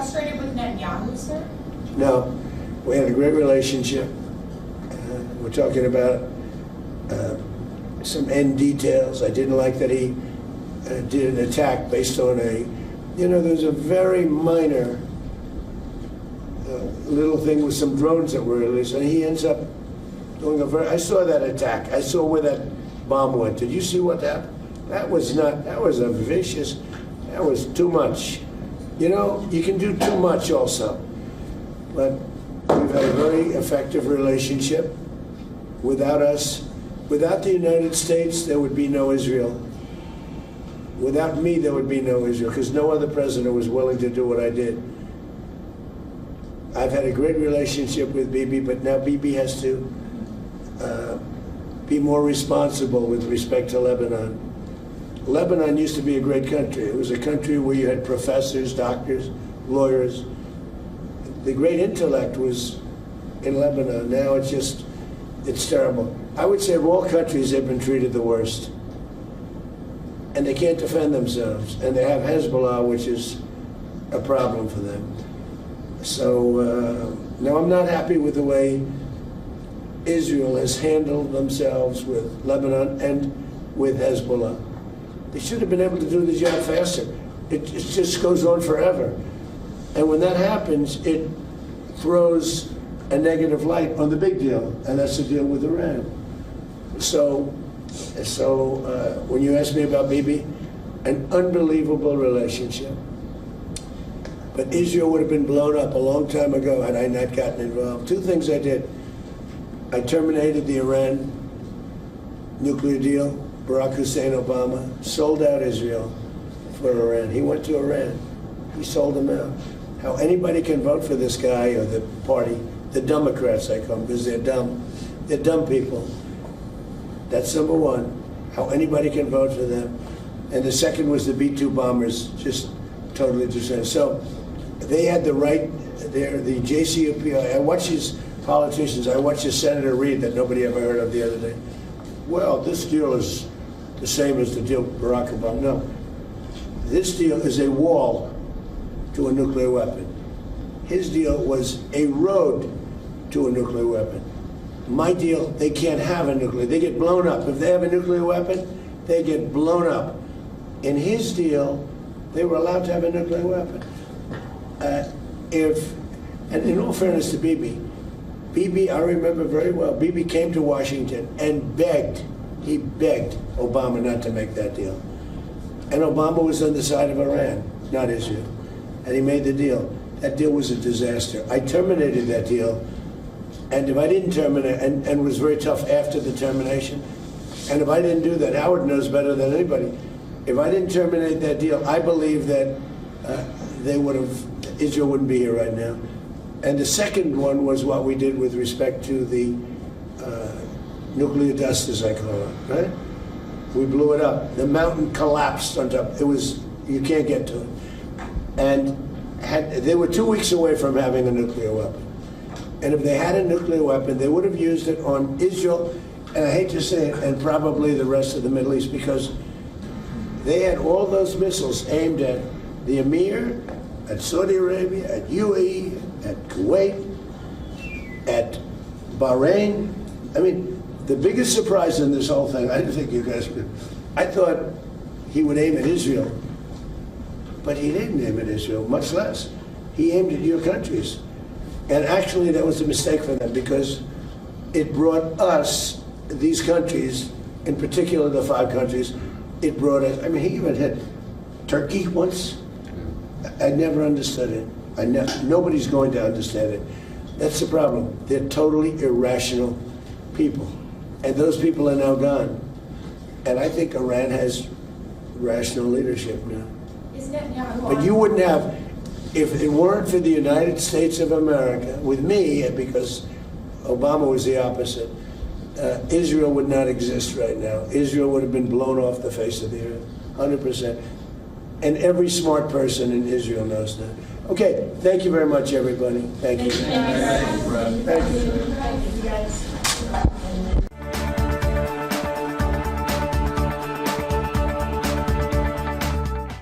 frustrated with Netanyahu, sir? No, we had a great relationship. We're talking about some end details. I didn't like that he did an attack based on there's a very minor little thing with some drones that were released, and he ends up doing I saw that attack. I saw where that bomb went. Did you see what happened? That was a vicious, that was too much. You can do too much also. But we've had a very effective relationship. Without us, without the United States, there would be no Israel. Without me, there would be no Israel, because no other president was willing to do what I did. I've had a great relationship with Bibi, but now Bibi has to be more responsible with respect to Lebanon. Lebanon used to be a great country. It was a country where you had professors, doctors, lawyers. The great intellect was in Lebanon. Now it's terrible. I would say of all countries, they've been treated the worst. And they can't defend themselves. And they have Hezbollah, which is a problem for them. So, now I'm not happy with the way Israel has handled themselves with Lebanon and with Hezbollah. They should have been able to do the job faster. It just goes on forever. And when that happens, it throws a negative light on the big deal, and that's the deal with Iran. So when you ask me about Bibi, an unbelievable relationship. But Israel would have been blown up a long time ago had I not gotten involved. Two things I did. I terminated the Iran nuclear deal. Barack Hussein Obama sold out Israel for Iran. He went to Iran. He sold them out. How anybody can vote for this guy or the party, the Democrats I call them, because they're dumb. They're dumb people. That's number one. How anybody can vote for them. And the second was the B-2 bombers, just totally destroyed. So they had the right, the JCPOA. I watch these politicians. I watched a Senator Reid that nobody ever heard of the other day. Well, this deal is the same as the deal with Barack Obama. No. This deal is a wall to a nuclear weapon. His deal was a road to a nuclear weapon. My deal, they can't have a nuclear. They get blown up. If they have a nuclear weapon, they get blown up. In his deal, they were allowed to have a nuclear weapon. And in all fairness to Bibi, I remember very well, Bibi came to Washington and he begged Obama not to make that deal. And Obama was on the side of Iran, not Israel. And he made the deal. That deal was a disaster. I terminated that deal. And if I didn't terminate, and it was very tough after the termination, and if I didn't do that, Howard knows better than anybody, if I didn't terminate that deal, I believe that Israel wouldn't be here right now. And the second one was what we did with respect to the nuclear dust, as I call it, right? We blew it up. The mountain collapsed on top. You can't get to it. And they were 2 weeks away from having a nuclear weapon. And if they had a nuclear weapon, they would have used it on Israel, and I hate to say it, and probably the rest of the Middle East, because they had all those missiles aimed at the Emir, at Saudi Arabia, at UAE, at Kuwait, at Bahrain. I mean, the biggest surprise in this whole thing, I didn't think you guys would, I thought he would aim at Israel, but he didn't aim at Israel, much less. He aimed at your countries. And actually, that was a mistake for them, because it brought us, these countries, in particular the 5 countries, it brought us, I mean, he even hit Turkey once. I never understood it. Nobody's going to understand it. That's the problem. They're totally irrational people. And those people are now gone. And I think Iran has rational leadership now. But you wouldn't have, if it weren't for the United States of America, with me, because Obama was the opposite, Israel would not exist right now. Israel would have been blown off the face of the earth, 100%. And every smart person in Israel knows that. Okay, thank you very much, everybody. Thank you. Thank you. Thank you.